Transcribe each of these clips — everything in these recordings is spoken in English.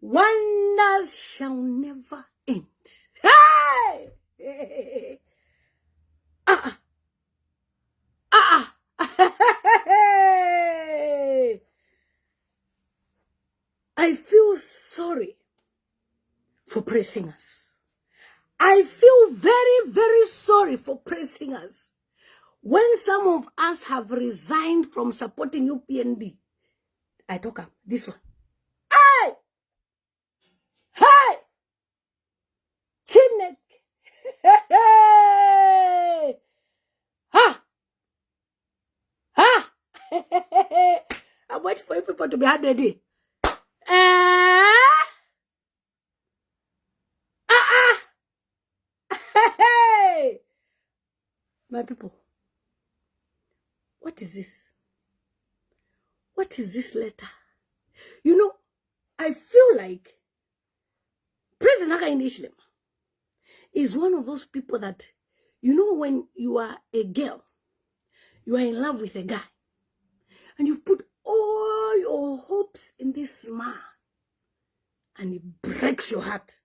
Wonders shall never end. Hey! I feel sorry for praise singers. I feel very, very sorry for praise singers. When some of us have resigned from supporting UPND, I talk up this one. Hey! Hey! Chinek! Hey! Ha! Ha! I'm waiting for you people to be ready. Hey! My people, what is this? What is this letter? You know, I feel like President Hakainde is one of those people that, you know, when you are a girl, you are in love with a guy, and you've put all your hopes in this man, and it breaks your heart.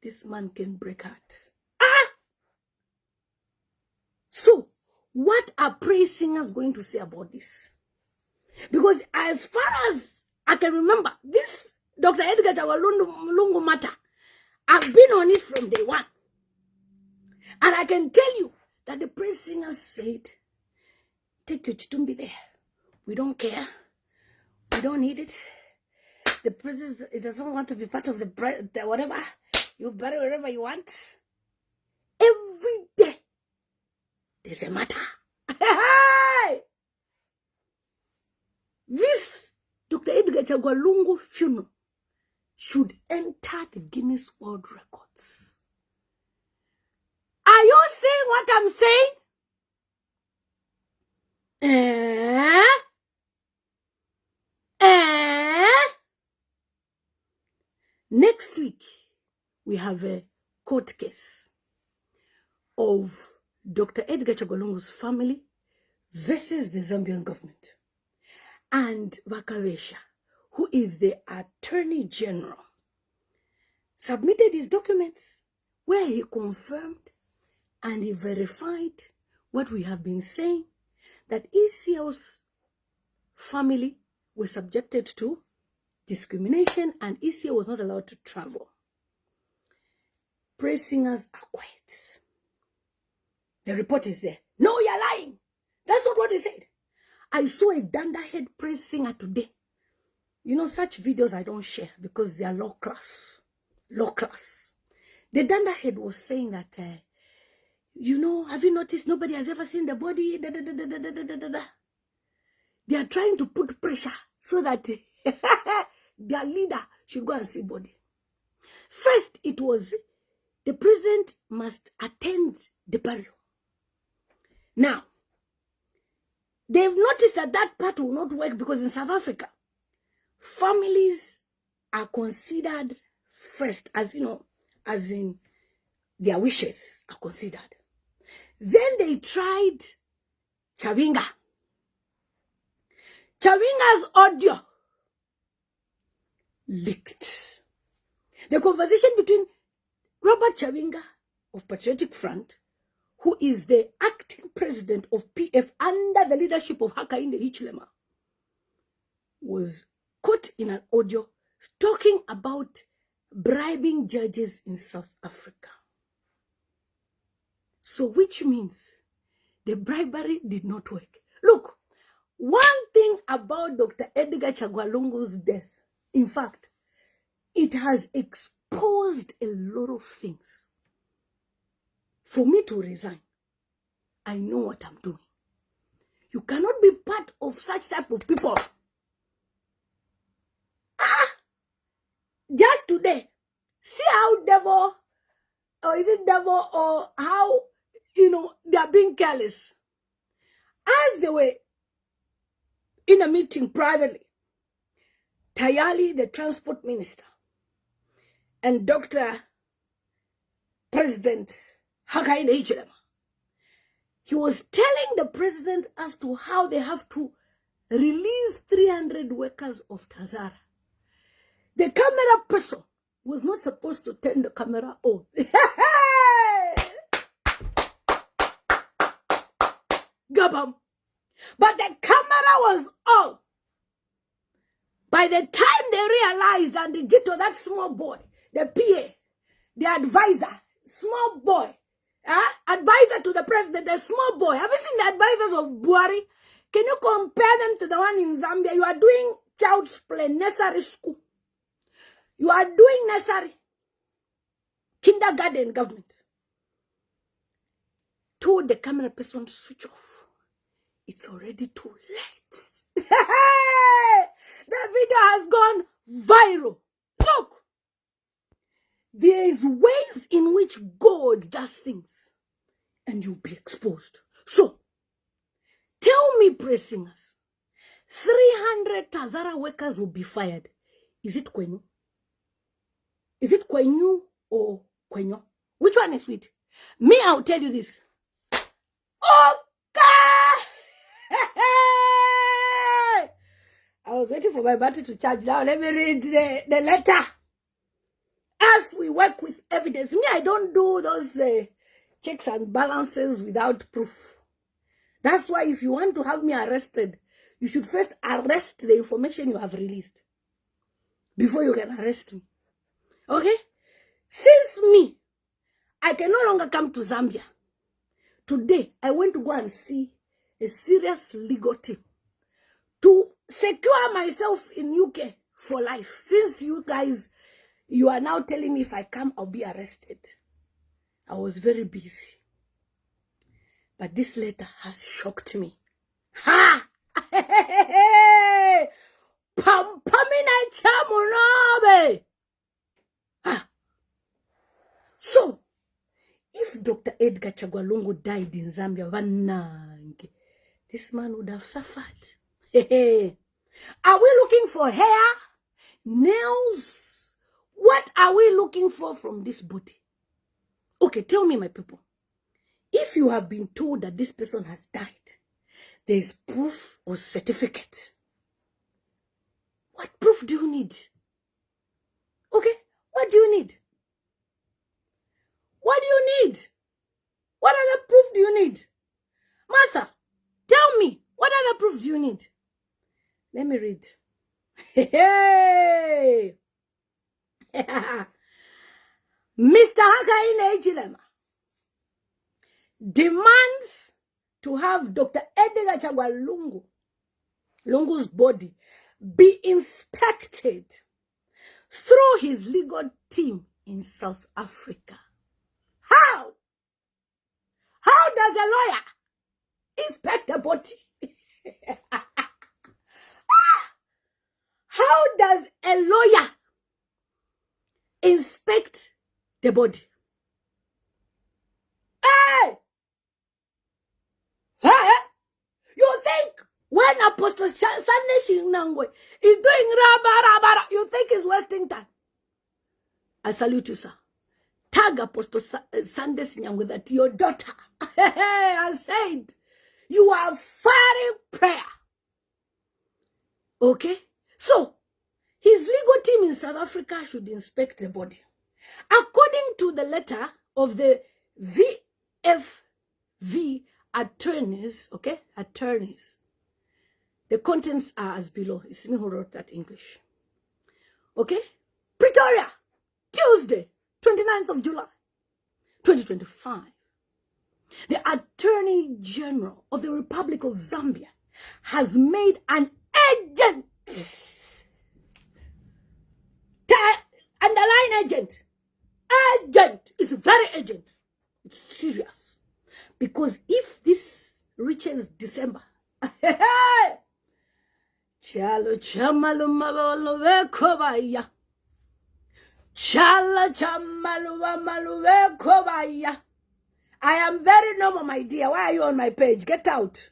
This man can break hearts. So, what are praise singers going to say about this? Because as far as I can remember, this Dr. Edgar Lungu matter, I've been on it from day one. And I can tell you that the praise singers said, take your chitumbi there. We don't care. We don't need it. The president, it doesn't want to be part of the whatever. You bury wherever you want. Every day, there's a matter. This Dr. Edgar Chagwa Lungu funeral should enter the Guinness World Records. Are you seeing what I'm saying? Next week, we have a court case of Dr. Edgar Chagwa Lungu's family versus the Zambian government. And Vakavesha, who is the Attorney General, submitted his documents where he confirmed and he verified what we have been saying, that ECL's family was subjected to discrimination and ECL was not allowed to travel. Praise singers are quiet. The report is there. No, you're lying. That's not what he said. I saw a danderhead praise singer today. You know, such videos I don't share because they are low class. Low class. The danderhead was saying that, you know, have you noticed nobody has ever seen the body? They are trying to put pressure so that their leader should go and see body. First, it was the president must attend the burial. Now, they've noticed that that part will not work because in South Africa, families are considered first, as you know, as in their wishes are considered. Then they tried Chavinga. Chavinga's audio leaked. The conversation between Robert Chavinga of Patriotic Front, who is the acting president of PF under the leadership of Hakainde Hichilema, was caught in an audio talking about bribing judges in South Africa. So which means the bribery did not work. Look, one thing about Dr. Edgar Chagwa Lungu's death, in fact, it has exposed a lot of things. For me to resign, I know what I'm doing. You cannot be part of such type of people. Just today, see how devil, or is it devil, or how, you know, they are being careless. As they were in a meeting privately, Tayali, the transport minister, and Dr. President Hakainde Hichilema, He was telling the president as to how they have to release 300 workers of Tazara. The camera person was not supposed to turn the camera on. Gabam. But the camera was on. By the time they realized that the Jito, that small boy, the PA, the advisor, small boy, advisor to the president, the small boy. Have you seen the advisors of Buhari? Can you compare them to the one in Zambia? You are doing child's play, nursery school. You are doing nursery, kindergarten government. Told the camera person to switch off. It's already too late. The video has gone viral. Look. There is ways in which God does things. And you'll be exposed. So, tell me, praise singers, 300 Tazara workers will be fired. Is it Kwenyu? Is it Kwenyu or Kwenyo? Which one is sweet? Me, I'll tell you this. Okay! I was waiting for my battery to charge now. Let me read the letter. As we work with evidence. Me, I don't do those checks and balances without proof. That's why if you want to have me arrested, you should first arrest the information you have released before you can arrest me. Okay? Since me, I can no longer come to Zambia. Today, I went to go and see a serious legal team to secure myself in UK for life. Since you guys, you are now telling me if I come, I'll be arrested. I was very busy. But this letter has shocked me. Ha! Pampamina chamunabe. Ha! So, if Dr. Edgar Chagwa died in Zambia, this man would have suffered. Are we looking for hair, nails? What are we looking for from this body? Okay, tell me, my people. If you have been told that this person has died, there is proof or certificate. What proof do you need? Okay, what do you need? What do you need? What other proof do you need? Martha, tell me, what other proof do you need? Let me read. Hey! Mr. Hakaine Ejilema demands to have Dr. Edgar Chagwa Lungu's body be inspected through his legal team in South Africa. How? How does a lawyer inspect a body? How does a lawyer inspect the body? Hey! Hey! You think when Apostle Sunday Shinangwe is doing raba, you think he's wasting time? I salute you, sir. Tag Apostle Sunday Sinyangwe that your daughter has said you are firing prayer. Okay? So, his legal team in South Africa should inspect the body. According to the letter of the VFV attorneys, okay? Attorneys. The contents are as below. It's me who wrote that English. Okay? Pretoria, Tuesday, 29th of July, 2025. The Attorney General of the Republic of Zambia has made an agent, underline agent. Agent is very urgent. It's serious. Because if this reaches December, Chala chamalu maluve kobaya. Chala chamalu maluve kobaya. I am very normal, my dear. Why are you on my page? Get out.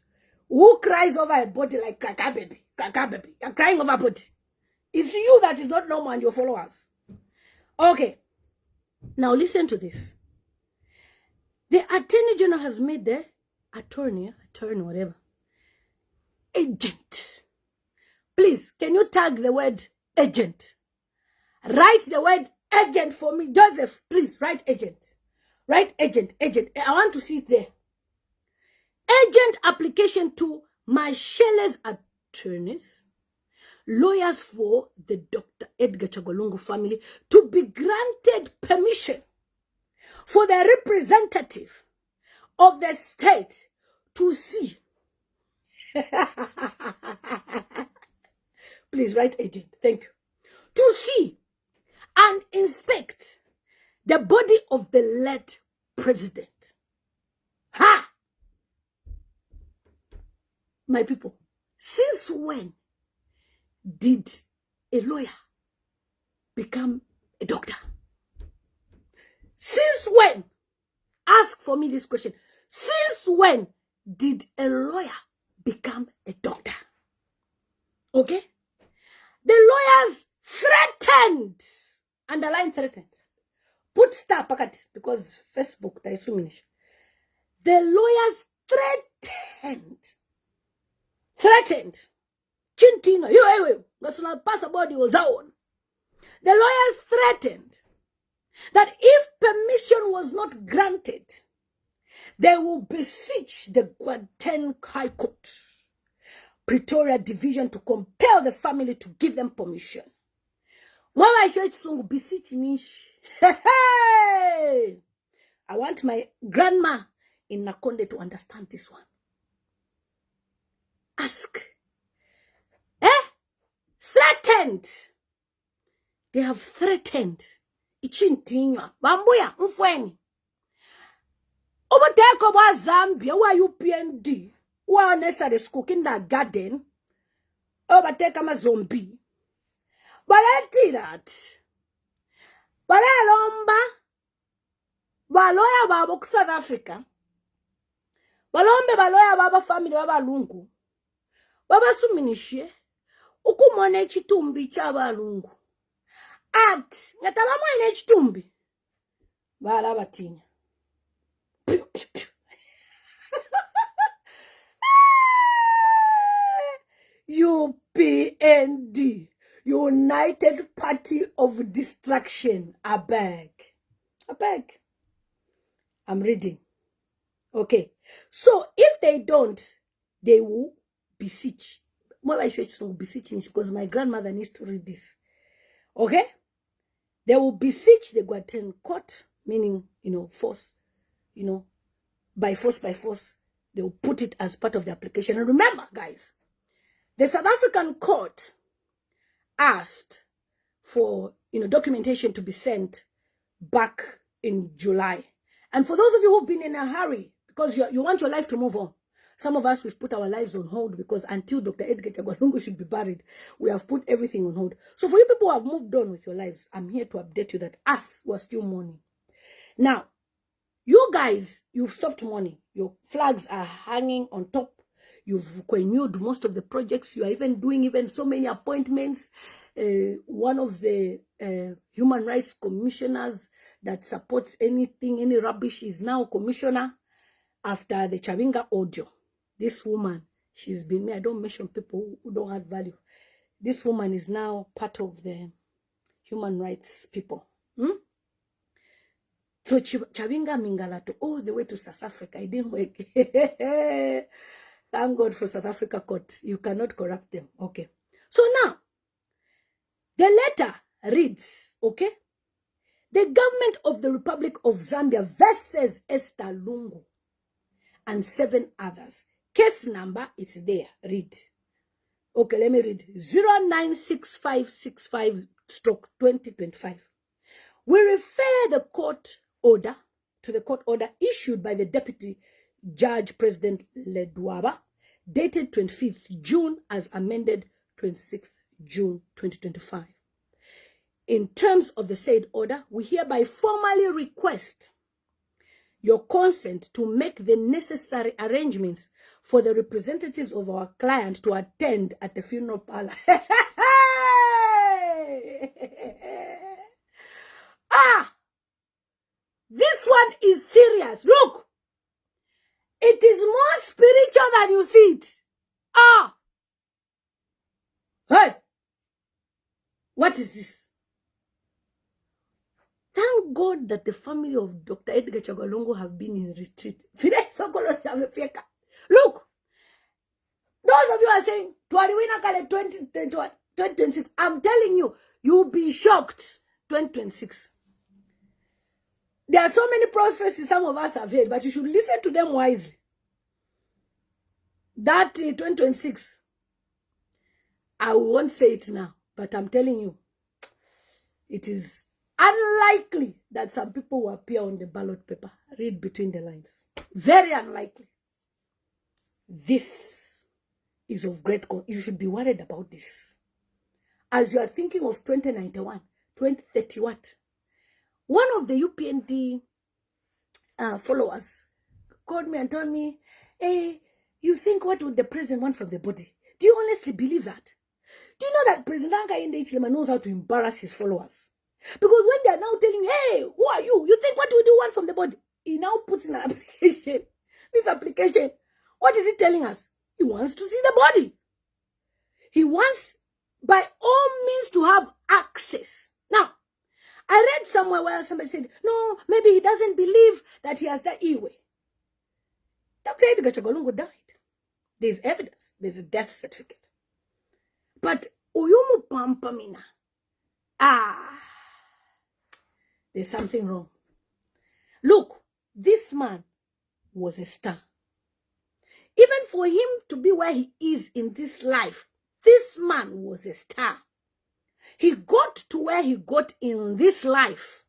Who cries over a body like Kaka baby? Kaka baby. You're crying over a body. It's you that is not normal and your followers. Okay. Now listen to this. The Attorney General has made the attorney, whatever, agent. Please, can you tag the word agent? Write the word agent for me. Joseph, please, write agent. Write agent. I want to see it there. Agent application to Mashele's attorneys, lawyers for the Dr. Edgar Chagwa family, to be granted permission for the representative of the state to see. Please write agent. Thank you. To see and inspect the body of the late president. Ha! My people, since when did a lawyer become a doctor? Since when? Ask for me this question. Since when did a lawyer become a doctor? Okay? The lawyers threatened. Underline threatened. Put star packet because Facebook taisuminish. The lawyers threatened. Chintina, you ngasuna pass body was on. The lawyers threatened that if permission was not granted, they will beseech the Guanten High Court, Pretoria Division, to compel the family to give them permission. When I show it to beseech niche, I want my grandma in Nakonde to understand this one. Ask. Threatened. They have threatened. Ichintinywa. Bambuya, mfweni. Oboteko wa Zambia, wa UPND, wa necessary school kindergarten, obateka ma zombie. Baleti that. Balalomba. Baloya babo ku South Africa. Balombe baloya baba family baba lungu. Baba suminishie. Ukumone chitumbi chaba lungu. At ngataba mwene chitumbi. Bala batinya. UPND, United Party of Destruction. I beg. I'm reading. Okay. So if they don't, they will beseech. Why should I beseech? Because my grandmother needs to read this. Okay? They will beseech the Guanten court, meaning, force, by force. They will put it as part of the application. And remember, guys, the South African court asked for, documentation to be sent back in July. And for those of you who've been in a hurry, because you want your life to move on, some of us, we've put our lives on hold because until Dr. Edgar Chagwa should be buried, we have put everything on hold. So for you people who have moved on with your lives, I'm here to update you that us were still mourning. Now, you guys, you've stopped mourning. Your flags are hanging on top. You've renewed most of the projects. You are even doing so many appointments. One of the human rights commissioners that supports anything, any rubbish, is now commissioner after the Chavinga audio. This woman, she's been, I don't mention people who don't add value. This woman is now part of the human rights people. So Chavinga Mingalato all the way to South Africa. It didn't work. Thank God for South Africa court. You cannot corrupt them. Okay. So now, the letter reads, okay? The government of the Republic of Zambia versus Esther Lungu and 7 others. Case number, it's there. Read. Okay, let me read. 096565/2025. We refer the court order to the court order issued by the Deputy Judge President Ledwaba, dated 25th June as amended 26th June 2025. In terms of the said order, we hereby formally request your consent to make the necessary arrangements for the representatives of our client to attend at the funeral parlor. This one is serious. Look, It is more spiritual than you see it. Ah! Hey! What is this? Thank God that the family of Dr. Edgar Chagwa have been in retreat. Look, those of you are saying, 2026, I'm telling you, you'll be shocked. 2026. There are so many prophecies some of us have heard, but you should listen to them wisely. That 2026, I won't say it now, but I'm telling you, it is unlikely that some people will appear on the ballot paper. Read between the lines. Very unlikely. This is of great cause. You should be worried about this. As you are thinking of 2091, 2030 what? One of the UPND followers called me and told me, hey, you think what would the president want from the body? Do you honestly believe that? Do you know that President Hakainde Hichilema knows how to embarrass his followers? Because when they are now telling, hey, who are you? You think what do you want from the body? He now puts in an application. This application, what is it telling us? He wants to see the body. He wants, by all means, to have access. Now, I read somewhere where somebody said, no, maybe he doesn't believe that he has the E-way. Dr. Edgar Chagwa died. There's evidence. There's a death certificate. But Uyumu Pampamina, there's something wrong. Look, this man was a star. Even for him to be where he is in this life, this man was a star. He got to where he got in this life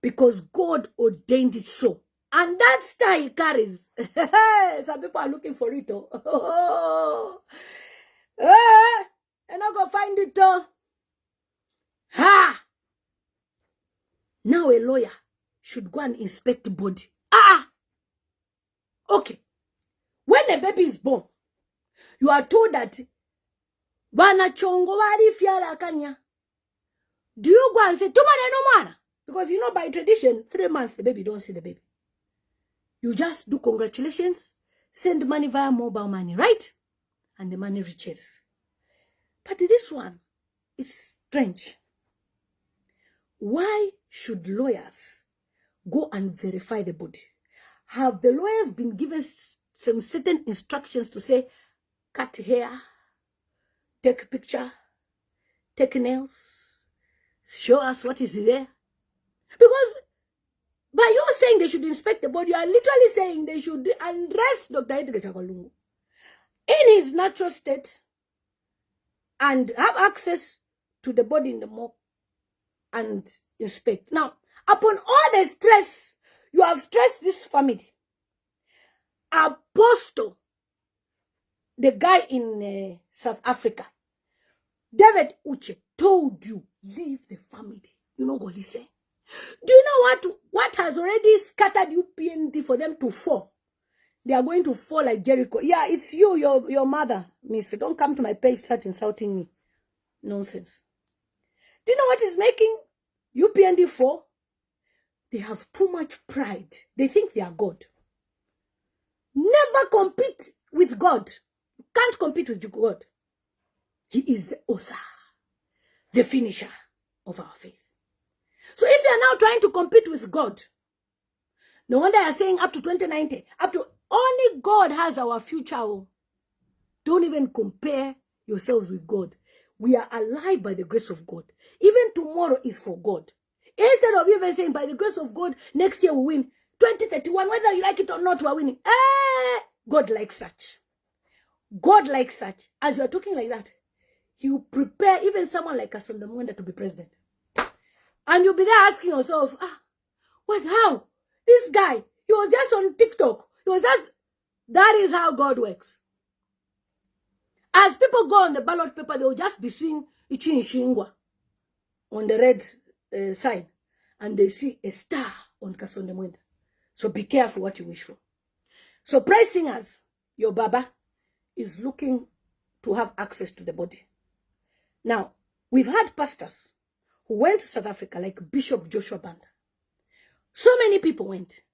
because God ordained it so. And that star he carries. Some people are looking for it. They're not going to find it. Ha! Now a lawyer should go and inspect the body. Okay. When a baby is born, you are told that do you go and say, because you know by tradition, 3 months the baby don't see the baby. You just do congratulations, send money via mobile money, right? And the money reaches. But this one is strange. Why should lawyers go and verify the body? Have the lawyers been given some certain instructions to say, cut hair, take a picture, take nails, show us what is there? Because by you saying they should inspect the body, you are literally saying they should undress Dr. Edgar Chagwa in his natural state and have access to the body in the morgue and inspect. Now, upon all the stress, you have stressed this family. Apostle, the guy in South Africa, David Uche, told you, leave the family. You know what he said? Do you know what has already scattered UPND for them to fall? They are going to fall like Jericho. Yeah, it's you, your mother, miss. Don't come to my page, start insulting me. Nonsense. Do you know what is making UPND fall? They have too much pride. They think they are God. Never compete with God. You can't compete with God. He is the author, the finisher of our faith. So if they are now trying to compete with God, no wonder they are saying up to 2090, up to only God has our future. Don't even compare yourselves with God. We are alive by the grace of God. Even tomorrow is for God. Instead of you even saying, by the grace of God, next year we win. 2031, whether you like it or not, we are winning. God likes such. God likes such. As you are talking like that, He will prepare even someone like Kasonda Mwenda to be president. And you'll be there asking yourself, how? This guy, he was just on TikTok. That is how God works. As people go on the ballot paper, they will just be seeing Ichi Shingwa on the red side. And they see a star on Kasonda Mwenda. So be careful what you wish for. So praise singers, your Baba is looking to have access to the body. Now, we've had pastors who went to South Africa, like Bishop Joshua Banda. So many people went.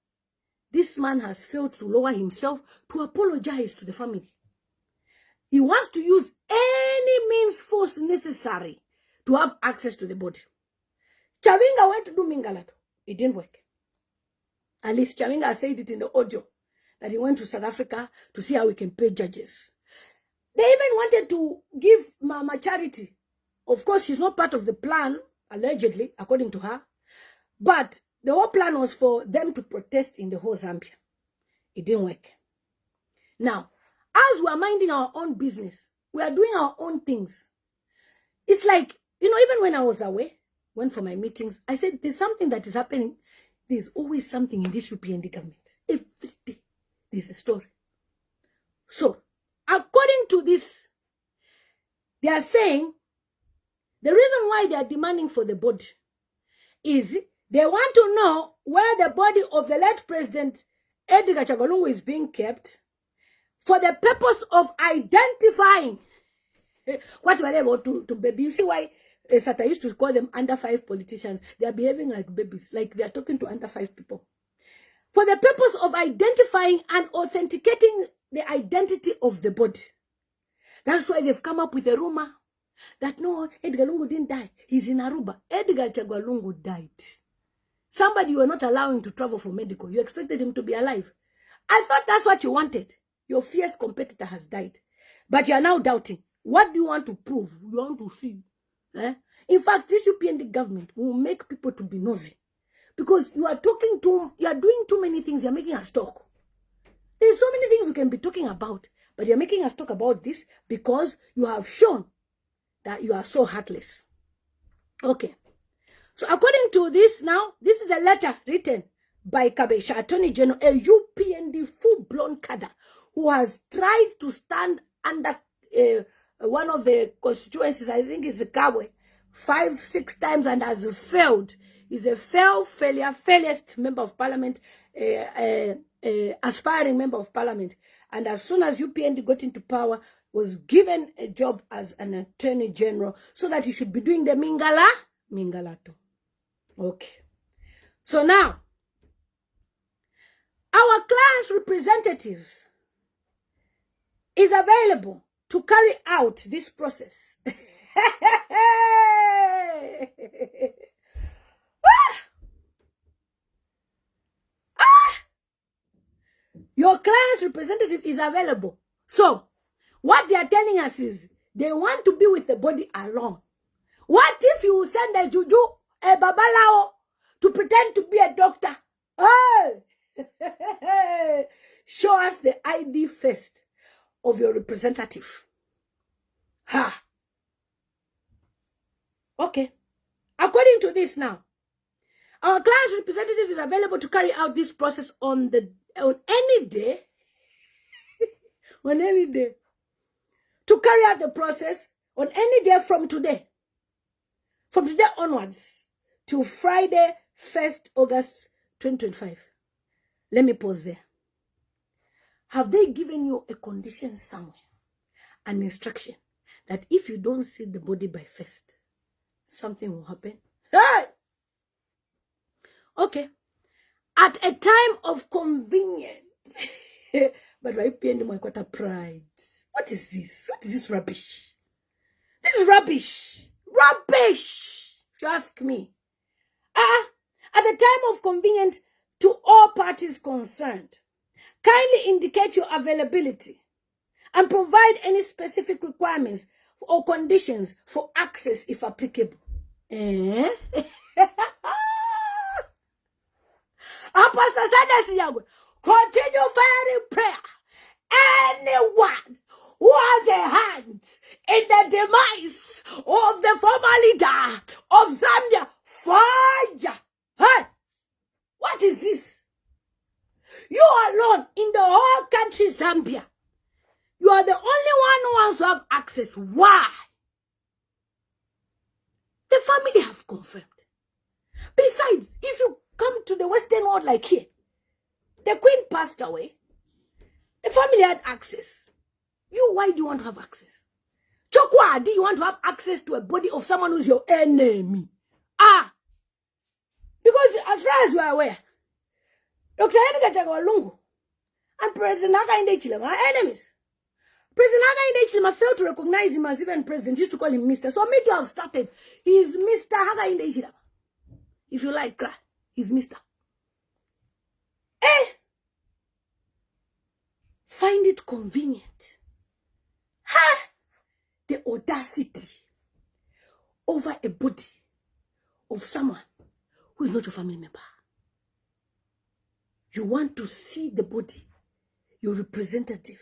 this man has failed to lower himself to apologize to the family. He wants to use any means force necessary to have access to the body. Chawinga went to do Mingalato. It didn't work. At least Chawinga said it in the audio that he went to South Africa to see how he can pay judges. They even wanted to give Mama Charity. Of course, she's not part of the plan, allegedly, according to her. But the whole plan was for them to protest in the whole Zambia. It didn't work. Now, as we're minding our own business, we are doing our own things. It's like, even when I was away, went for my meetings, I said, there's something that is happening. There's always something in this UPND government. Every day, there's a story. So, according to this, they are saying the reason why they are demanding for the body is they want to know where the body of the late President Edgar Chagwa is being kept for the purpose of identifying what were they about to baby. You see why Sata used to call them under 5 politicians. They are behaving like babies, like they are talking to under 5 people. For the purpose of identifying and authenticating the identity of the body. That's why they've come up with a rumor that no, Edgar Lungu didn't die. He's in Aruba. Edgar Chagwa Lungu died. Somebody you were not allowing to travel for medical. You expected him to be alive. I thought that's what you wanted. Your fierce competitor has died. But you are now doubting. What do you want to prove? You want to see? In fact, this UPND government will make people to be nosy. Because you are doing too many things. You're making us talk. There's so many things we can be talking about. But you're making us talk about this because you have shown that you are so heartless. Okay. So according to this now, this is a letter written by Kabesha, Attorney General, a UPND full-blown cadre who has tried to stand under one of the constituencies, I think it's Kabwe, 5-6 times and has failed. He's a failest member of parliament, aspiring member of parliament. And as soon as UPND got into power, was given a job as an attorney general so that he should be doing the Mingalato. Okay. So now, our client's representatives is available to carry out this process. Your client's representative is available. So, what they are telling us is they want to be with the body alone. What if you send a juju, a babalao, to pretend to be a doctor? Hey! Show us the ID first of your representative. Ha! Okay. According to this now, our client's representative is available to carry out this process on any day. On any day. To carry out the process on any day from today. From today onwards to Friday, 1st August 2025. Let me pause there. Have they given you a condition somewhere? An instruction that if you don't see the body by 1st, something will happen? Hey! Okay. At a time of convenience. But right behind my quarter pride. What is this? What is this rubbish? This is rubbish. Rubbish! If you ask me. At the time of convenience to all parties concerned, kindly indicate your availability and provide any specific requirements or conditions for access if applicable. Continue firing prayer. Anyone who has a hand in the demise of the former leader of Zambia, fire! Hey, what is this? You alone in the whole country, Zambia. You are the only one who wants to have access. Why? The family have confirmed. Besides, if you come to the Western world like here, the queen passed away. The family had access. You, why do you want to have access? Chokwa, do you want to have access to a body of someone who's your enemy? Because as far as you are aware, Dr. Edgar Chagwalungu and President Hakainde Hichilema are enemies. President Hakainde Hichilema failed to recognize him as even president. He used to call him Mr. So me to have started. He is Mr. Hakainde Hichilema. If you like cry, he's Mr. Find it convenient. The audacity over a body of someone who is not your family member. You want to see the body, your representative.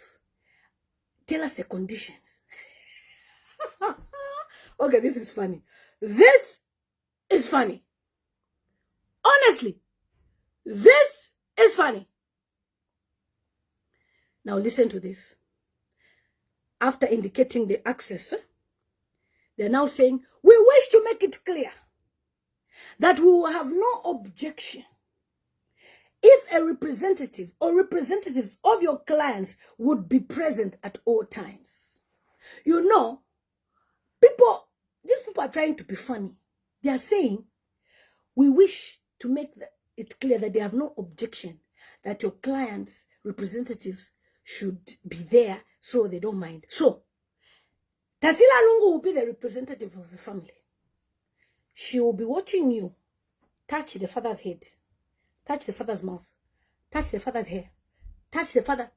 Tell us the conditions. Okay, this is funny. This is funny. Honestly, this is funny. Now listen to this. After indicating the access, they're now saying, we wish to make it clear that we will have no objection if a representative or representatives of your clients would be present at all times. You know, these people are trying to be funny. They are saying, we wish to make it clear that they have no objection that your clients' representatives should be there so they don't mind. So, Tasila Lungu will be the representative of the family. She will be watching you touch the father's head, touch the father's mouth, touch the father's hair, touch the father.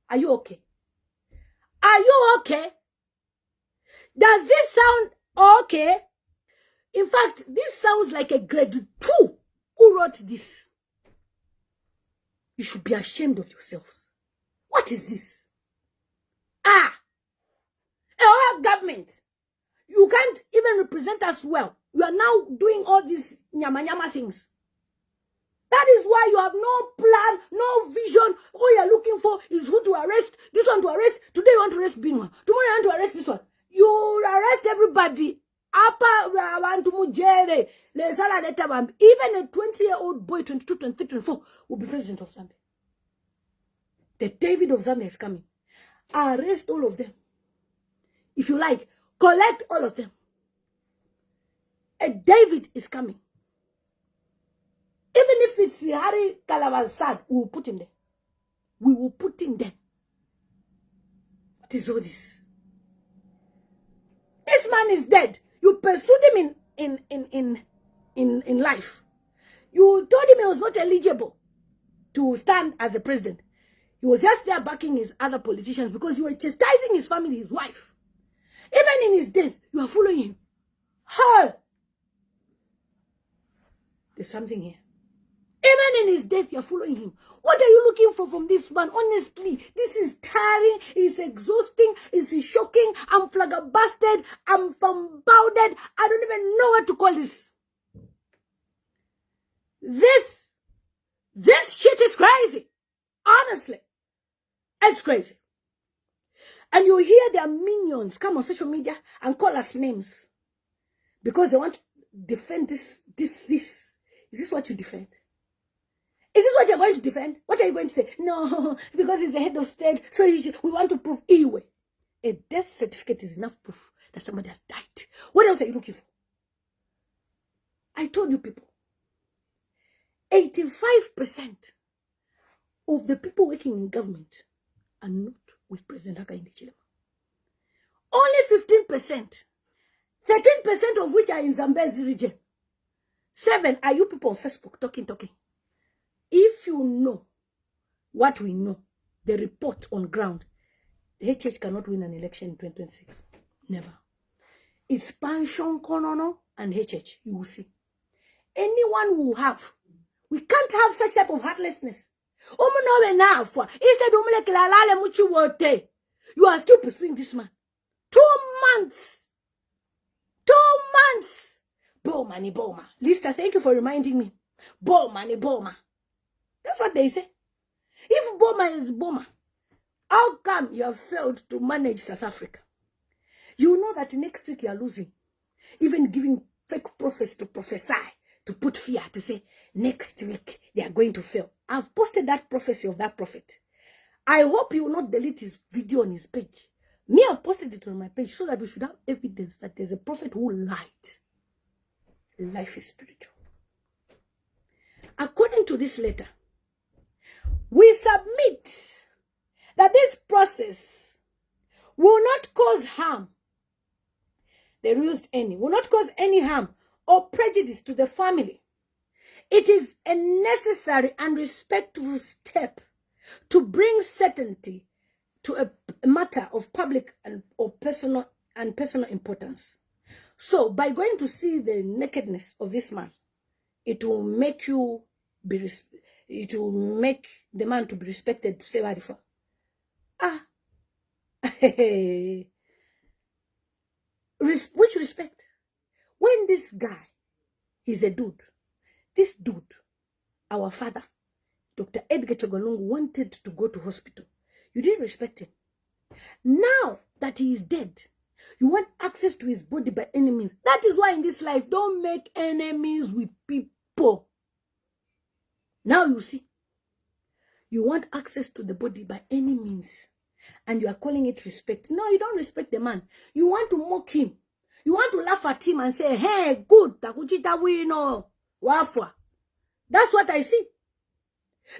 Are you okay? Are you okay? Does this sound okay? In fact, this sounds like a grade 2 who wrote this. You should be ashamed of yourselves. What is this? Our government, you can't even represent us well. You are now doing all these nyama things. That is why you have no plan, no vision. All you're looking for is who to arrest, this one to arrest. Today you want to arrest Binwa. Tomorrow you want to arrest this one. You arrest everybody. Even a 20-year-old boy, 22, 23, 24, will be president of Zambia. The David of Zambia is coming. Arrest all of them. If you like, collect all of them. A David is coming. Even if it's Harry Kalavazad, we will put him there. We will put him there. What is all this? This man is dead. You pursued him in life. You told him he was not eligible to stand as a president. He was just there backing his other politicians because you were chastising his family, his wife. Even in his death, you are following him. Hey! There's something here. Even in his death, you're following him. What are you looking for from this man? Honestly, this is tiring. It's exhausting. It's shocking. I'm flabbergasted. I'm dumbfounded. I don't even know what to call this. This shit is crazy. Honestly. It's crazy. And you hear their minions come on social media and call us names. Because they want to defend this. Is this what you defend? Is this what you're going to defend? What are you going to say? No, because he's the head of state, so we want to prove anyway. A death certificate is enough proof that somebody has died. What else are you looking for? I told you people, 85% of the people working in government are not with President Hakainde Hichilema. Only 15%, 13% of which are in Zambezi region. 7 are you people on Facebook talking. If you know what we know, the report on ground, the HH cannot win an election in 2026. Never. It's Panshon, Konono, and HH. You will see. Anyone who have, we can't have such type of heartlessness. You are still pursuing this man. 2 months. 2 months. Boma. Lista, thank you for reminding me. Boma. That's what they say. If Boma is Boma, how come you have failed to manage South Africa? You know that next week you are losing. Even giving fake prophets to prophesy, to put fear, to say, next week they are going to fail. I've posted that prophecy of that prophet. I hope you will not delete his video on his page. Me, I've posted it on my page so that we should have evidence that there's a prophet who lied. Life is spiritual. According to this letter, We submit that this process will not cause harm. They used any, will not cause any harm or prejudice to the family. It is a necessary and respectful step to bring certainty to a matter of public or personal importance. So, by going to see the nakedness of this man, it will make you be it will make the man to be respected, to say Varifa. Which respect? When this guy is a dude, this dude, our father, Dr. Edgar Chagolungu, wanted to go to hospital. You didn't respect him. Now that he is dead, you want access to his body by any means. That is why in this life, don't make enemies with people. Now you see, you want access to the body by any means, and you are calling it respect. No, you don't respect the man. You want to mock him. You want to laugh at him and say, hey, good, takuchita wino, wafwa. That's what I see.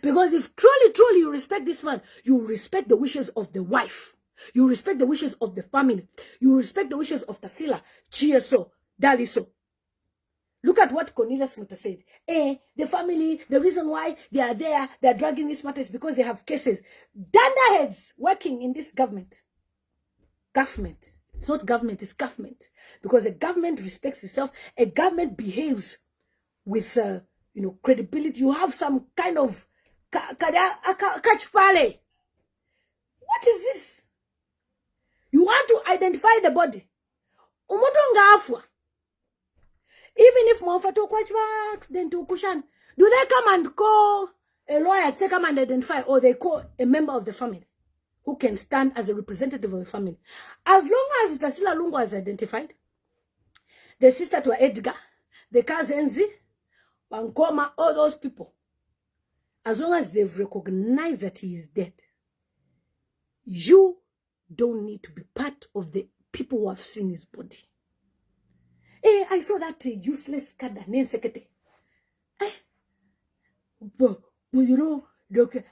Because if truly you respect this man, you respect the wishes of the wife. You respect the wishes of the family. You respect the wishes of Tasila, Chieso, Daliso. Look at what Cornelius Muta said. The family, the reason why they are there, they are dragging this matter is because they have cases. Dandaheads working in this government. Government. It's not government, it's government. Because a government respects itself. A government behaves with, credibility. You have some kind of catch pale. What is this? You want to identify the body. Umutonga afwa. Even if Monfato Kwachwa accident to Kushan, do they come and call a lawyer to come and identify, or they call a member of the family who can stand as a representative of the family? As long as Tasila Lungu is identified, the sister to Edgar, the cousins, Bankoma, all those people, as long as they've recognized that he is dead, you don't need to be part of the people who have seen his body. I saw that useless kada nensekete. But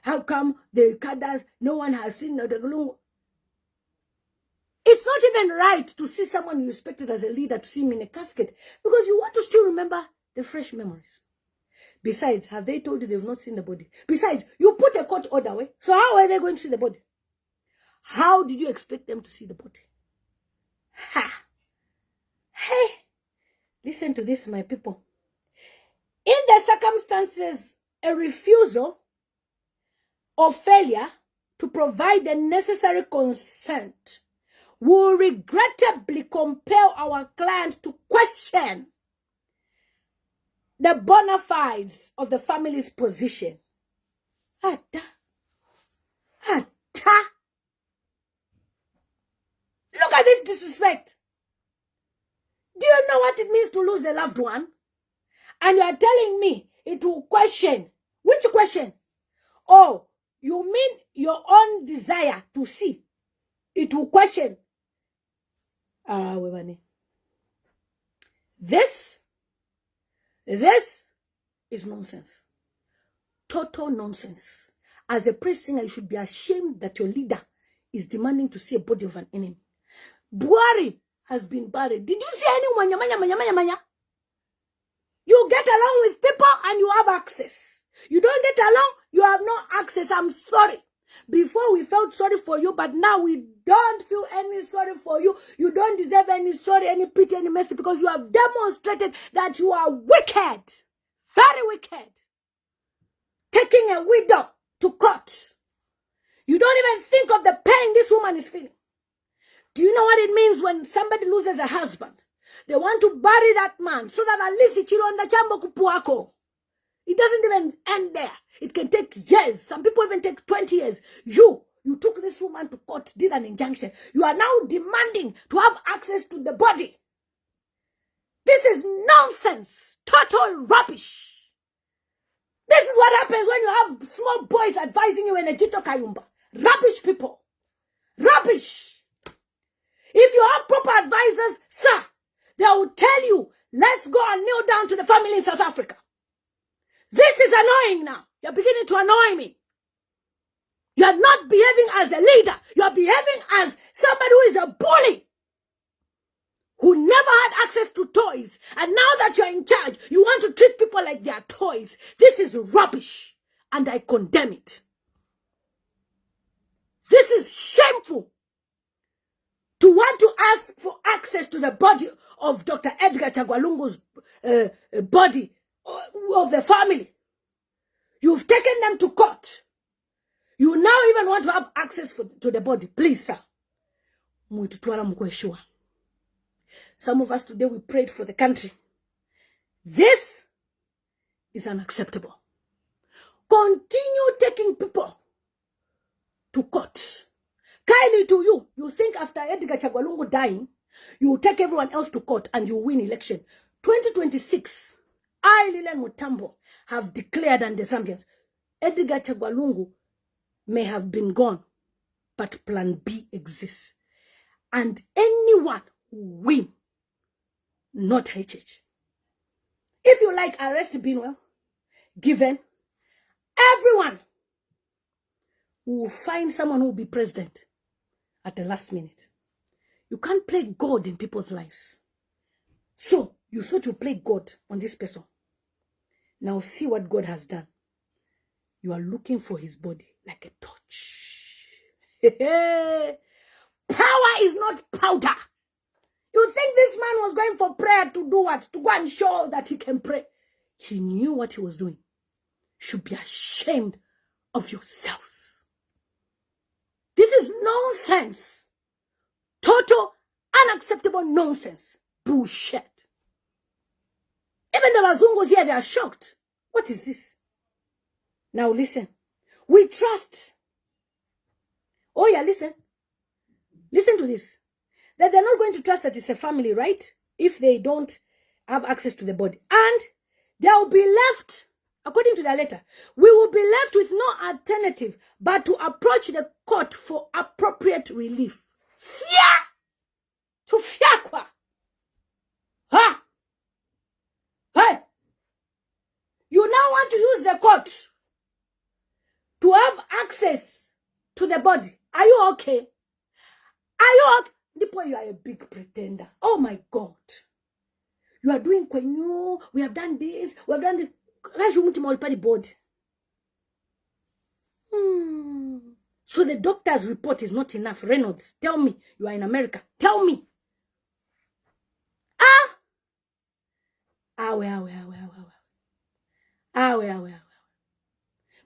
how come the kadas, no one has seen the glungu? It's not even right to see someone you respected as a leader, to see him in a casket, because you want to still remember the fresh memories. Besides, have they told you they've not seen the body? Besides, you put a court order away. So how are they going to see the body? How did you expect them to see the body? Hey, listen to this, my people. In the circumstances, a refusal or failure to provide the necessary consent will regrettably compel our client to question the bona fides of the family's position. Look at this disrespect. Do you know what it means to lose a loved one? And you are telling me it will question. Which question? Oh, you mean your own desire to see? It will question. This is nonsense. Total nonsense. As a praise singer, you should be ashamed that your leader is demanding to see a body of an enemy. Buhari has been buried. Did you see anyone? You get along with people and you have access. You don't get along, you have no access. I'm sorry. Before we felt sorry for you, but now we don't feel any sorry for you. You don't deserve any sorry, any pity, any mercy, because you have demonstrated that you are wicked. Very wicked. Taking a widow to court. You don't even think of the pain this woman is feeling. Do you know what it means when somebody loses a husband? They want to bury that man so that at least it's on the chambo kupuako. It doesn't even end there. It can take years. Some people even take 20 years. You took this woman to court, did an injunction. You are now demanding to have access to the body. This is nonsense. Total rubbish. This is what happens when you have small boys advising you in a Jito Kayumba. Rubbish people. Rubbish. If you have proper advisors, sir, they will tell you, let's go and kneel down to the family in South Africa. This is annoying now. You're beginning to annoy me. You are not behaving as a leader. You are behaving as somebody who is a bully, who never had access to toys. And now that you're in charge, you want to treat people like they are toys. This is rubbish, and I condemn it. This is shameful. To want to ask for access to the body of Dr. Edgar Chagwalungu's body of the family. You've taken them to court. You now even want to have access to the body. Please, sir. Some of us today, we prayed for the country. This is unacceptable. Continue taking people to court. Kindly to you. You think after Edgar Chagwalungu dying, you take everyone else to court and you win election. 2026, I, Lilian Mutambo, have declared, and the Zambians, Edgar Chagwalungu may have been gone, but plan B exists. And anyone who win, not HH. If you like, arrest Binwell, given, everyone will find someone who will be president at the last minute. You can't play God in people's lives. So, you thought you played God on this person. Now see what God has done. You are looking for his body like a torch. Power is not powder. You think this man was going for prayer to do what? To go and show that he can pray. He knew what he was doing. You should be ashamed of yourselves. This is nonsense. Total, unacceptable nonsense. Bullshit. Even the Wazungos here, they are shocked. What is this? Now listen. We trust. Oh yeah, listen. Listen to this. That they're not going to trust that it's a family, right? If they don't have access to the body. And they will be left, according to their letter, we will be left with no alternative but to approach the court for appropriate relief. Fia! To fiakwa! Ha! Hey! You now want to use the court to have access to the body. Are you okay? Are you okay? You are a big pretender. Oh my God. You are doing kwenyu. We have done this. We have done this. So the doctor's report is not enough. Reynolds, tell me. You are in America. Tell me.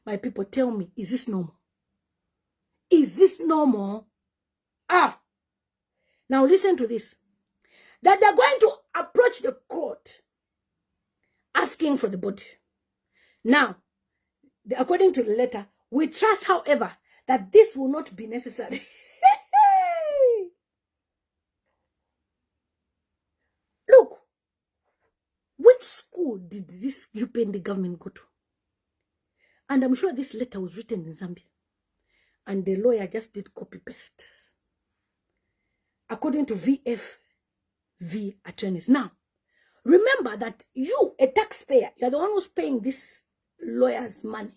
My people, tell me, is this normal? Is this normal? Now listen to this. That they're going to approach the court asking for the body. Now, according to the letter, we trust, however, that this will not be necessary. Look, which school did this UPND government go to? And I'm sure this letter was written in Zambia. And the lawyer just did copy-paste. According to VFV attorneys. Now, remember that you, a taxpayer, you're the one who's paying this lawyer's money.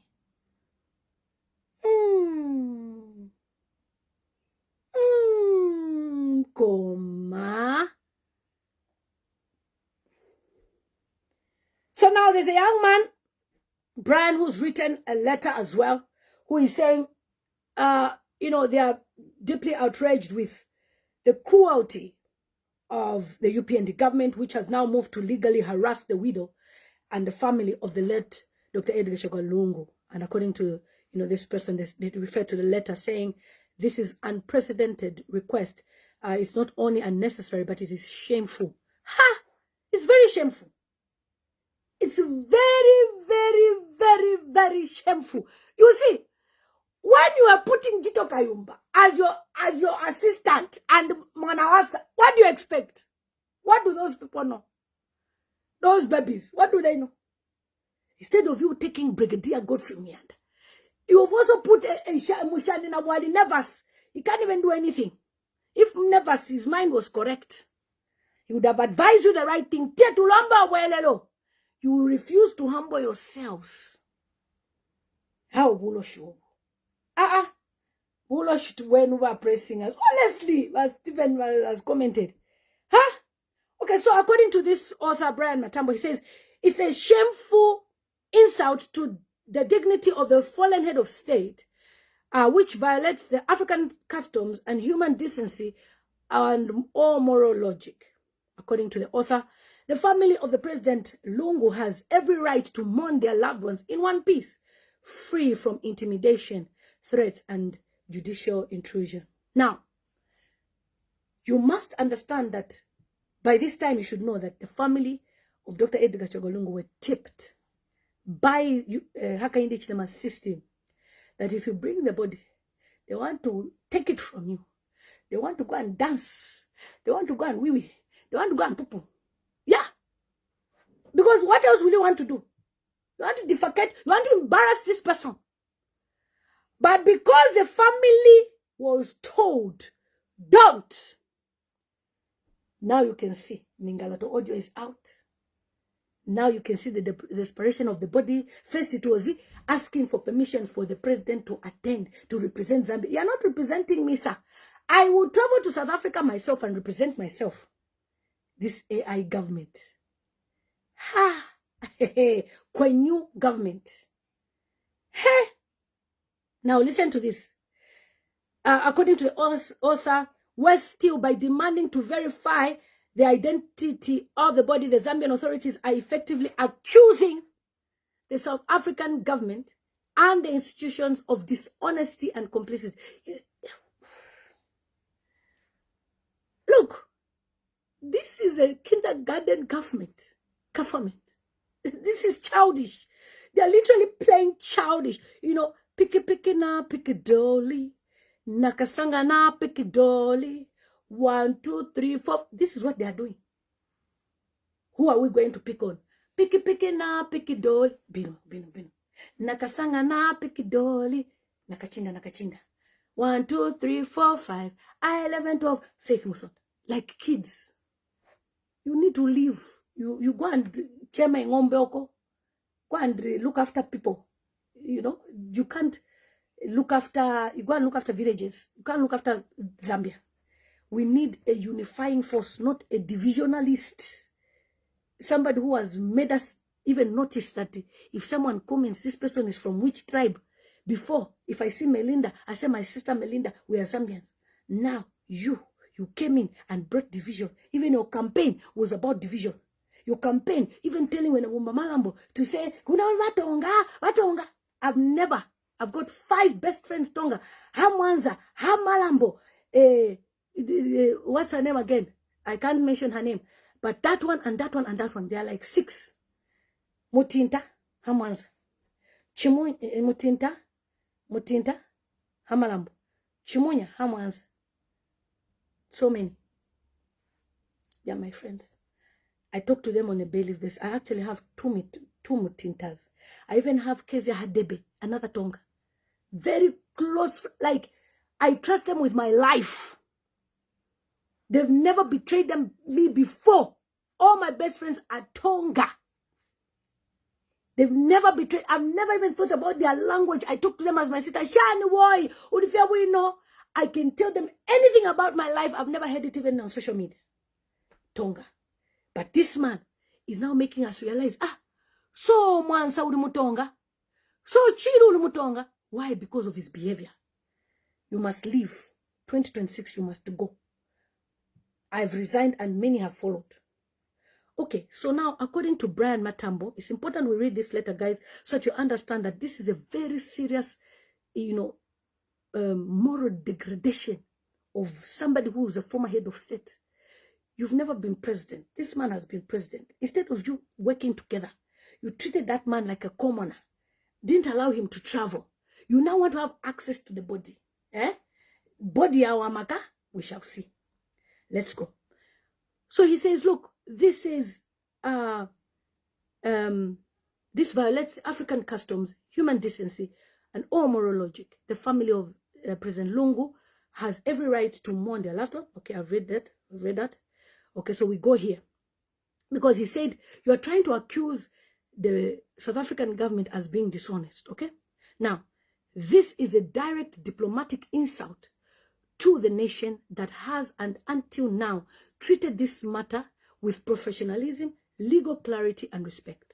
Coma. So now there's a young man, Brian, who's written a letter as well, who is saying, they are deeply outraged with the cruelty of the UPND government, which has now moved to legally harass the widow and the family of the late Dr. Edgar Chagwalungu. And according to this person, they refer to the letter saying, this is unprecedented request. It's not only unnecessary, but it is shameful. Ha! It's very shameful. It's very, very, very, very shameful. You see, when you are putting Jito Kayumba as your assistant and Manawasa, what do you expect? What do those people know? Those babies, what do they know? Instead of you taking Brigadier Godfrey Mianda, you have also put Mushani Nawali Nevers. He can't even do anything. If Nevers, his mind was correct, he would have advised you the right thing. You refuse to humble yourselves. How will you show? when we are pressing us. Honestly, as Stephen has commented. Huh? Okay, so according to this author, Brian Matambo, he says, it's a shameful insult to the dignity of the fallen head of state, which violates the African customs and human decency and all moral logic. According to the author, the family of the President Lungu has every right to mourn their loved ones in one piece, free from intimidation, threats, and judicial intrusion. Now, you must understand that by this time you should know that the family of Dr. Edgar Chagwa Lungu were tipped by Hakainde Hichilema's system that if you bring the body, they want to take it from you. They want to go and dance. They want to go and wee-wee. They want to go and poo-poo. Yeah. Because what else will you want to do? You want to defecate. You want to embarrass this person. But because the family was told, don't. Now you can see Mingalato audio is out. Now you can see the desperation of the body. First it was asking for permission for the president to attend, to represent Zambia. You are not representing me, sir. I will travel to South Africa myself and represent myself. This AI government. Ha! Kwenyu government. Hey! Now listen to this. According to the author, worse still, by demanding to verify the identity of the body, the Zambian authorities are effectively accusing the South African government and the institutions of dishonesty and complicity. Look, this is a kindergarten government. This is childish. They are literally playing childish. You know, picky na, picky dolly. Nakasanga na, picky dolly. 1, 2, 3, 4. This is what they are doing. Who are we going to pick on? Picky na, picky dolly. Bino. Nakasanga na, picky dolly. Nakachinda. 1, 2, 3, 4, 5. 11, 12. Faith Muson. Like kids. You need to leave. You go and chema ngombeoko. Go and look after people. You know, you can't look after, you go and look after villages. You can't look after Zambia. We need a unifying force, not a divisionalist. Somebody who has made us even notice that if someone comments, this person is from which tribe? Before, if I see Melinda, I say my sister Melinda, we are Zambians. Now, you came in and brought division. Even your campaign was about division. Your campaign, even telling when Malambo to say, Watonga. I've got 5 best friends Tonga. Hamwanza, Hamalambo, what's her name again? I can't mention her name. But that one and that one and that one, they are like 6. Mutinta, Hamwanza. Mutinta, Hamalambo. Chimunya, Hamwanza. So many. They are my friends. I talk to them on a daily basis. I actually have 2 Mutintas. I even have Kezia Hadebe, another Tonga. Very close, like, I trust them with my life. They've never betrayed me before. All my best friends are Tonga. They've never betrayed. I've never even thought about their language. I talk to them as my sister. Shani boy, Udifia we know. I can tell them anything about my life. I've never heard it even on social media. Tonga. But this man is now making us realize, so Mwansa Udumutonga, so Chiru Udumutonga. Why? Because of his behavior. You must leave. 2026, you must go. I've resigned and many have followed. Okay, so now, according to Brian Matambo, it's important we read this letter, guys, so that you understand that this is a very serious, moral degradation of somebody who is a former head of state. You've never been president. This man has been president. Instead of you working together, you treated that man like a commoner. Didn't allow him to travel. You now want to have access to the body. Body awamaka, we shall see. Let's go. So he says, look, this is this violates African customs, human decency, and all moral logic. The family of President Lungu has every right to mourn their loved one. Okay, I've read that. Okay, so we go here. Because he said, you are trying to accuse the South African government as being dishonest. Okay? Now, This is a direct diplomatic insult to the nation that has, and until now, treated this matter with professionalism, legal clarity, and respect.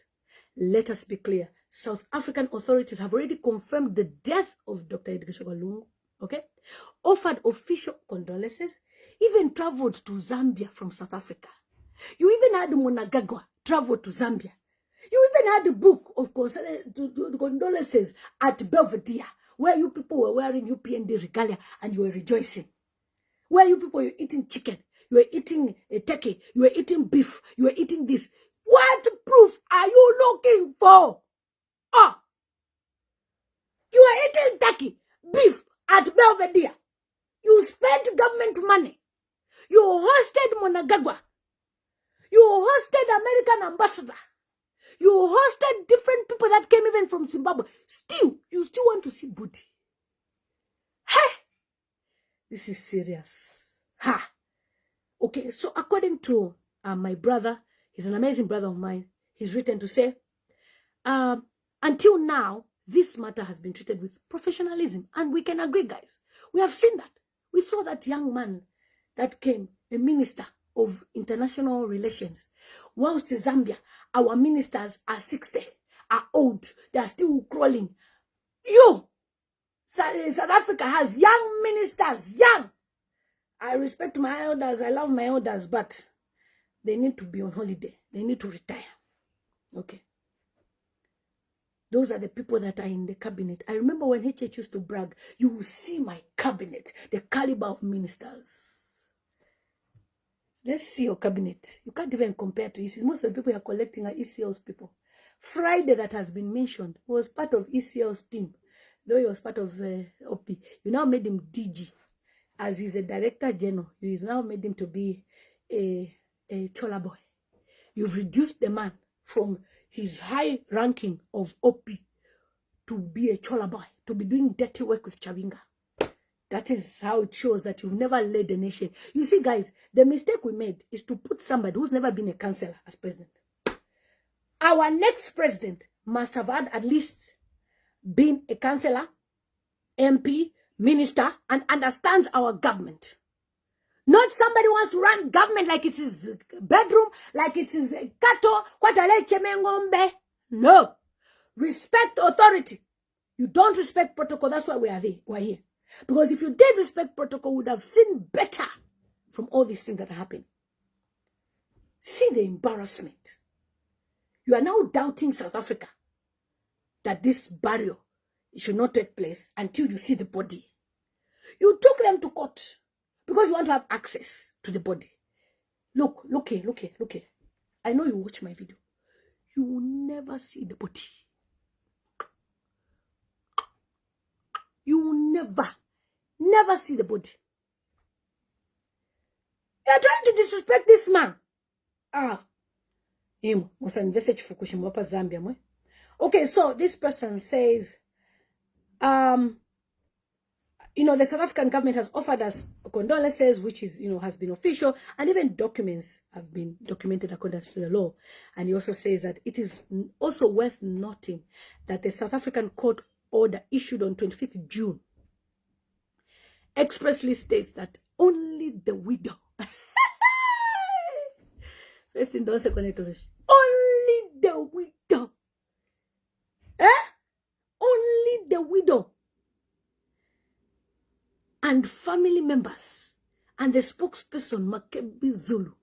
Let us be clear. South African authorities have already confirmed the death of Dr. Edgar Chagwa, okay? Offered official condolences, even traveled to Zambia from South Africa. You even had Mnangagwa travel to Zambia. You even had a book of condolences at Belvedere, where you people were wearing UPND regalia and you were rejoicing. Where you people were eating chicken, you were eating a turkey, you were eating beef, you were eating this. What proof are you looking for? Ah, you are eating turkey, beef at Belvedere. You spent government money. You hosted Mnangagwa. You hosted American ambassador. You hosted different people that came even from Zimbabwe. Still, you still want to see booty. Hey, this is serious. Ha. Okay, so according to my brother, he's an amazing brother of mine. He's written to say, until now, this matter has been treated with professionalism. And we can agree, guys. We have seen that. We saw that young man that came, a minister of international relations. Whilst Zambia, our ministers are 60, are old. They are still crawling. South Africa has young ministers, young. I respect my elders. I love my elders, but they need to be on holiday. They need to retire. Okay. Those are the people that are in the cabinet. I remember when HH used to brag, you will see my cabinet, the caliber of ministers. Let's see your cabinet. You can't even compare to ECL. Most of the people you're collecting are ECL's people. Friday, that has been mentioned, was part of ECL's team, though he was part of OP. You now made him DG. As he's a director general, you now made him to be a chola boy. You've reduced the man from his high ranking of OP to be a chola boy, to be doing dirty work with Chabinga. That is how it shows that you've never led a nation. You see, guys, the mistake we made is to put somebody who's never been a councillor as president. Our next president must have had at least been a councillor, MP, minister, and understands our government. Not somebody who wants to run government like it's his bedroom, like it's his kato, ngombe. No. Respect authority. You don't respect protocol. That's why we're here. Because if you did respect protocol, we would have seen better from all these things that are happening. See the embarrassment. You are now doubting South Africa that this burial should not take place until you see the body. You took them to court because you want to have access to the body. Look here. I know you watch my video. You will never see the body. You will never see the body. You are trying to disrespect this man. Okay, so this person says, the South African government has offered us condolences, which is, has been official, and even documents have been documented according to the law. And he also says that it is also worth noting that the South African court order issued on 25th June expressly states that only the widow, only the widow, only the widow and family members and the spokesperson Makebi Zulu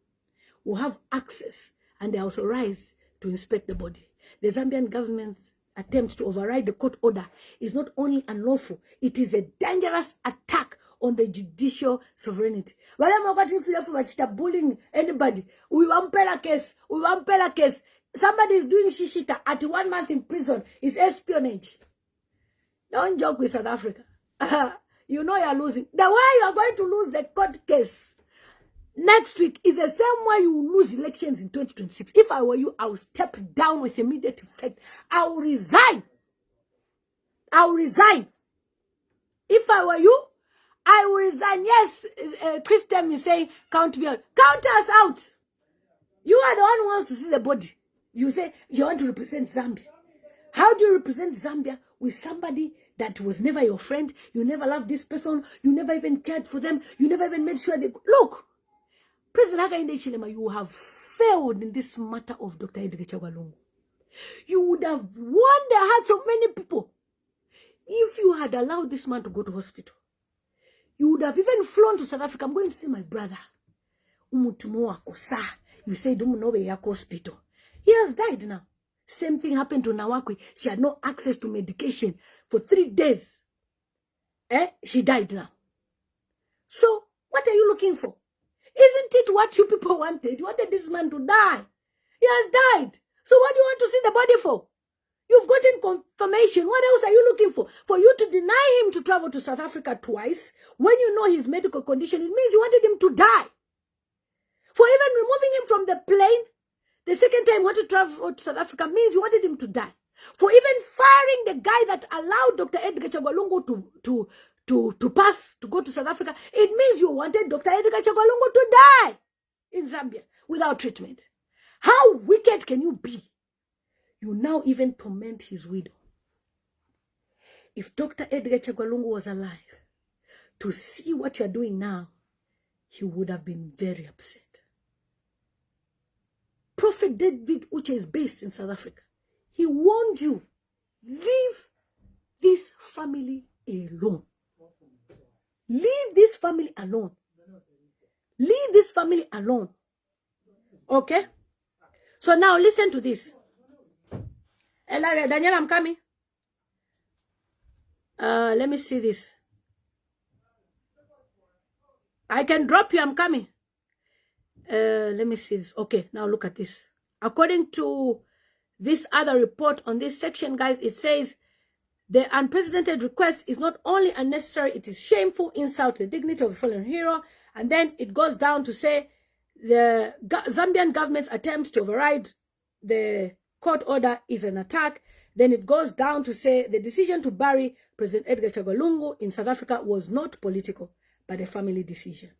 will have access, and they are authorized to inspect the body. The Zambian government's attempt to override the court order is not only unlawful, it is a dangerous attack on the judicial sovereignty. Bullying anybody. We want pela case. Somebody is doing shishita at 1 month in prison. It's espionage. Don't joke with South Africa. You know you're losing. The way you're going to lose the court case next week is the same way you will lose elections in 2026. If I were you, I would step down with immediate effect. I will resign. If I were you, I will resign. Yes, Christian is saying, count me out. Count us out. You are the one who wants to see the body. You say you want to represent Zambia. How do you represent Zambia with somebody that was never your friend. You never loved this person. You never even cared for them. You never even made sure they... Look, President Hakainde Hichilema, you have failed in this matter of Dr. Edgar Chagwa. You would have won the hearts of many people if you had allowed this man to go to hospital. You would have even flown to South Africa. I'm going to see my brother. You said hospital. He has died now. Same thing happened to Nawakwi. She had no access to medication for 3 days. She died now. So, what are you looking for? Isn't it what you people wanted? You wanted this man to die. He has died. So what do you want to see the body for? You've gotten confirmation. What else are you looking for? For you to deny him to travel to South Africa twice, when you know his medical condition, it means you wanted him to die. For even removing him from the plane, the second time you wanted to travel to South Africa, means you wanted him to die. For even firing the guy that allowed Dr. Edgar Chagwa to pass, to go to South Africa, it means you wanted Dr. Edgar Chagwa to die in Zambia without treatment. How wicked can you be? You now even torment his widow. If Dr. Edgar Chagwa was alive, to see what you're doing now, he would have been very upset. Prophet David Uche is based in South Africa. He warned you, leave this family alone. Leave this family alone. Leave this family alone. Okay? So now listen to this. Elaria, Daniel, I'm coming. Let me see this. I can drop you, I'm coming. Let me see this. Okay, now look at this. According to this other report on this section, guys, it says the unprecedented request is not only unnecessary, it is shameful, insult the dignity of the fallen hero. And then it goes down to say the Zambian government's attempt to override the court order is an attack. Then it goes down to say the decision to bury President Edgar Chagwa in South Africa was not political, but a family decision.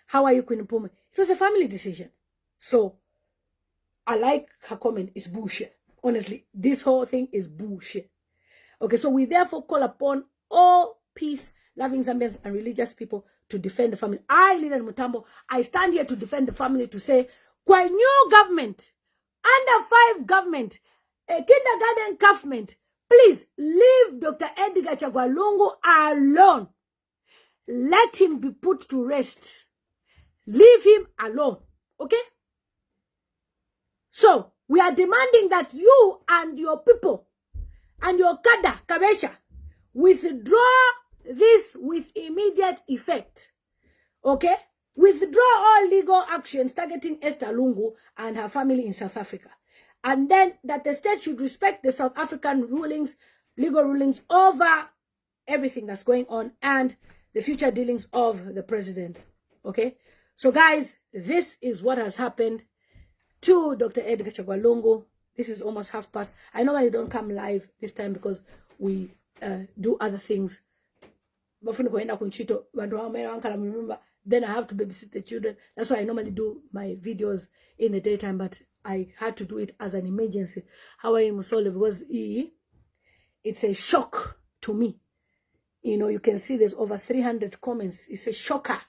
How are you, Queen Mpuma? It was a family decision. So, I like her comment. It's bullshit. Honestly, this whole thing is bullshit. Okay, so we therefore call upon all peace-loving Zambians and religious people to defend the family. I, Lilian Mutambo, I stand here to defend the family, to say, kwa new government, under 5 government, a kindergarten government, please leave Dr. Edgar Chagwa alone. Let him be put to rest. Leave him alone. Okay? So, we are demanding that you and your people and your Kada, Kabesha, withdraw this with immediate effect. Okay? Withdraw all legal actions targeting Esther Lungu and her family in South Africa. And then that the state should respect the South African rulings, legal rulings over everything that's going on and the future dealings of the president. Okay? So guys, this is what has happened to Dr. Edgar Chagwa. This is almost past. I normally don't come live this time because we do other things. Then I have to babysit the children. That's why I normally do my videos in the daytime, but I had to do it as an emergency. How are you, Musole? Because it's a shock to me. You know, you can see there's over 300 comments. It's a shocker.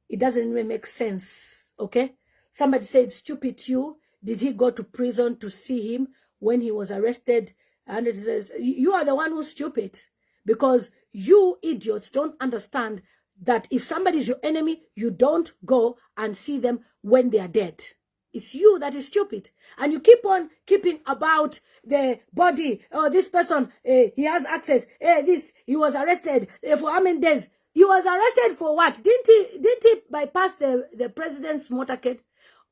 It doesn't even make sense, okay? Somebody said, stupid you. Did he go to prison to see him when he was arrested? And it says, you are the one who's stupid. Because you idiots don't understand that if somebody is your enemy, you don't go and see them when they are dead. It's you that is stupid. And you keep on keeping about the body. Oh, this person, he has access. He was arrested for how many days? He was arrested for what? Didn't he bypass the president's motorcade?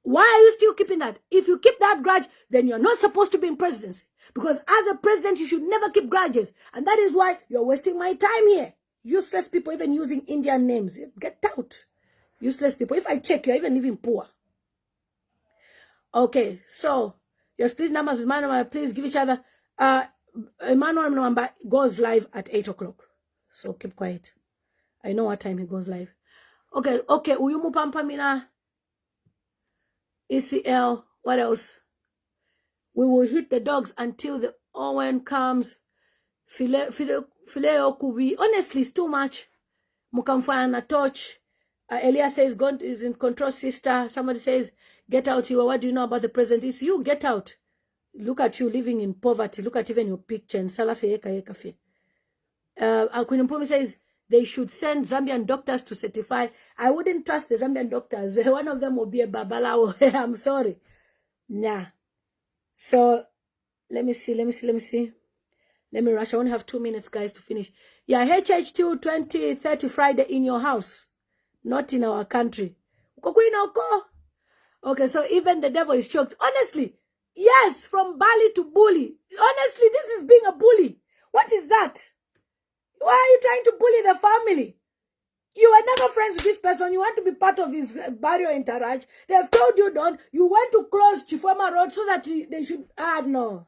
Why are you still keeping that? If you keep that grudge, then you're not supposed to be in presidency. Because as a president, you should never keep grudges. And that is why you're wasting my time here. Useless people even using Indian names. Get out. Useless people. If I check, you're even living poor. Okay, so your split numbers with Emmanuel, please give each other. Emmanuel number goes live at 8 o'clock. So keep quiet. I know what time he goes live. Okay. Uyumu Pampamina. ECL. What else? We will hit the dogs until the Owen comes. Fileo kubi. Honestly, it's too much. Mukamfana torch. Elias says God is in control, sister. Somebody says, get out. What do you know about the president? It's you. Get out. Look at you living in poverty. Look at even your picture. And Salafe Eka Ekafe. Queen Mpumi says they should send Zambian doctors to certify. I wouldn't trust the Zambian doctors. One of them will be a babalao. I'm sorry. Nah. So let me see. Let me rush. I only have 2 minutes, guys, to finish. Yeah, HH2 2030 Friday in your house, not in our country. Okay, so even the devil is shocked. Honestly, yes, from Bali to bully. Honestly, this is being a bully. What is that? Why are you trying to bully the family? You were never friends with this person. You want to be part of his barrio entourage. They have told you don't. You want to close Chifoma Road so that they should... No.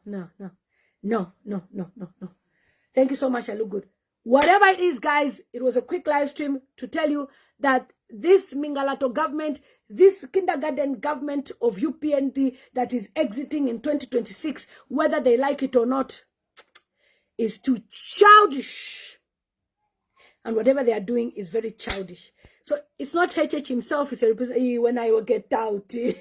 Thank you so much. I look good. Whatever it is, guys, it was a quick live stream to tell you that this Mingalato government, this kindergarten government of UPND that is exiting in 2026, whether they like it or not, is too childish. And whatever they are doing is very childish. So it's not HH himself. It's a representative. When I will get out. Can you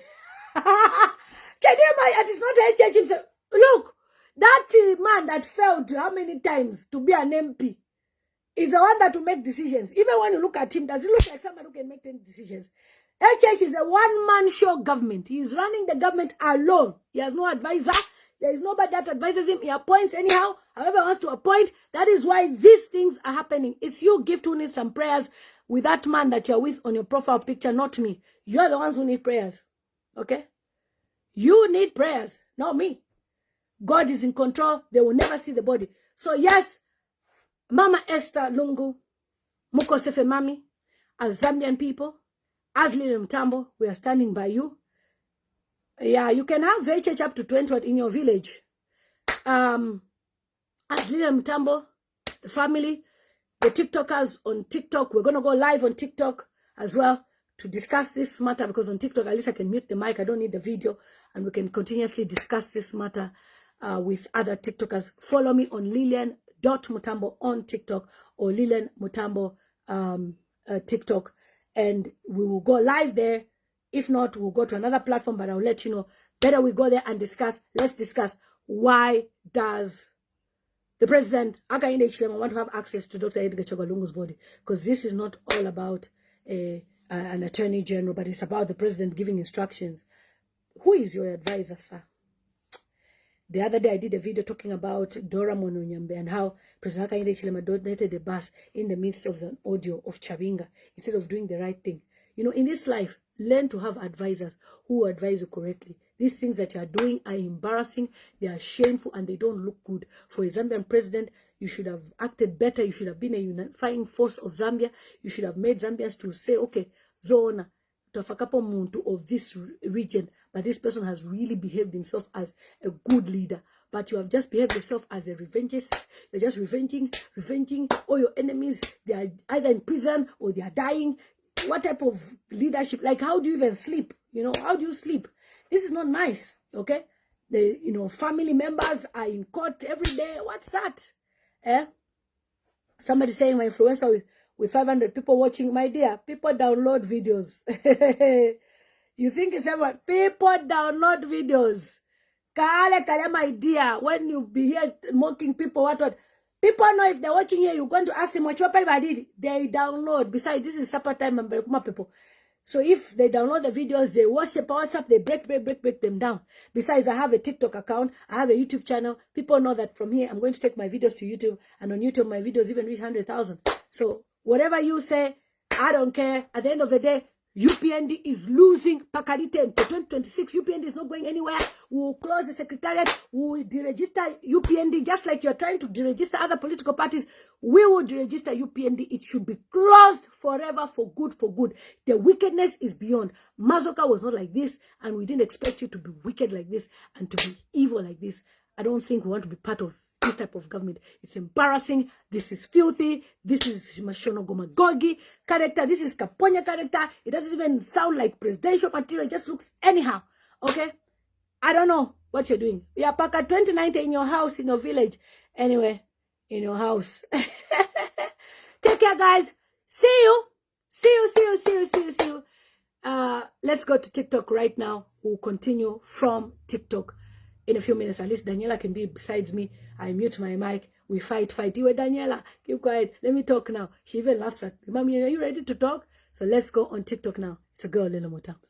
imagine? It's not HH himself. Look, that man that failed how many times to be an MP is the one that will make decisions. Even when you look at him, does he look like somebody who can make 10 decisions? HH is a one-man show government. He is running the government alone. He has no advisor. There is nobody that advises him. He appoints anyhow, however he wants to appoint. That is why these things are happening. It's you, Gift, who needs some prayers with that man that you're with on your profile picture, not me. You're the ones who need prayers. Okay? You need prayers, not me. God is in control. They will never see the body. So yes, Mama Esther Lungu, Mukosefe Mami, as Zambian people, as Lilian Mtambo, we are standing by you. Yeah, you can have VHH up to 20 in your village. As Lilian Mtambo, the family, the TikTokers on TikTok, we're going to go live on TikTok as well to discuss this matter, because on TikTok, at least I can mute the mic. I don't need the video, and we can continuously discuss this matter with other TikTokers. Follow me on Lilian.Mutambo on TikTok, or Lilian Mutambo TikTok, and we will go live there. If not, we'll go to another platform, but I'll let you know. Better we go there and discuss. Let's discuss, why does the president, Hakainde Hichilema, want to have access to Dr. Edgar Chagwa body? Because this is not all about an attorney general, but it's about the president giving instructions. Who is your advisor, sir? The other day, I did a video talking about Dora Mononyambe and how President Hakainde Hichilema donated a bus in the midst of the audio of Chabinga instead of doing the right thing. You know, in this life, learn to have advisors who advise you correctly. These things that you are doing are embarrassing, they are shameful, and they don't look good. For a Zambian president, you should have acted better. You should have been a unifying force of Zambia. You should have made Zambians to say, okay, Zona, Tafakapo Muntu of this region, but this person has really behaved himself as a good leader. But you have just behaved yourself as a revengist. You're just revenging all your enemies. They are either in prison or they are dying. What type of leadership? Like, how do you even sleep? You know, how do you sleep? This is not nice, okay? The, you know, family members are in court every day. What's that? Somebody saying my influencer with 500 people watching. My dear, people download videos. You think it's everyone? People download videos. Kale, my dear, when you be here mocking people, what? People know if they're watching here, you're going to ask them what I did. They download. Besides, this is supper time and people. So if they download the videos, they watch the WhatsApp, they break them down. Besides, I have a TikTok account, I have a YouTube channel. People know that from here, I'm going to take my videos to YouTube, and on YouTube, my videos even reach 100,000. So whatever you say, I don't care. At the end of the day, UPND is losing Pakarite in 2026. UPND is not going anywhere. We'll close the secretariat. We'll deregister UPND just like you're trying to deregister other political parties. We will deregister UPND. It should be closed forever, for good, for good. The wickedness is beyond. Mazoka was not like this, and we didn't expect you to be wicked like this and to be evil like this. I don't think we want to be part of this type of government. It's embarrassing. This is filthy. This is Mashono Gomagogi character. This is Kaponya character. It doesn't even sound like presidential material. It just looks anyhow. Okay? I don't know what you're doing. Yeah, Paka 2090 in your house, in your village. Anyway, in your house. Take care, guys. See you. See you. Let's go to TikTok right now. We'll continue from TikTok in a few minutes. At least Daniela can be besides me. I mute my mic. We fight. You and Daniela, keep quiet. Let me talk now. She even laughs at me. Mommy, are you ready to talk? So let's go on TikTok now. It's a girl, Little More Time.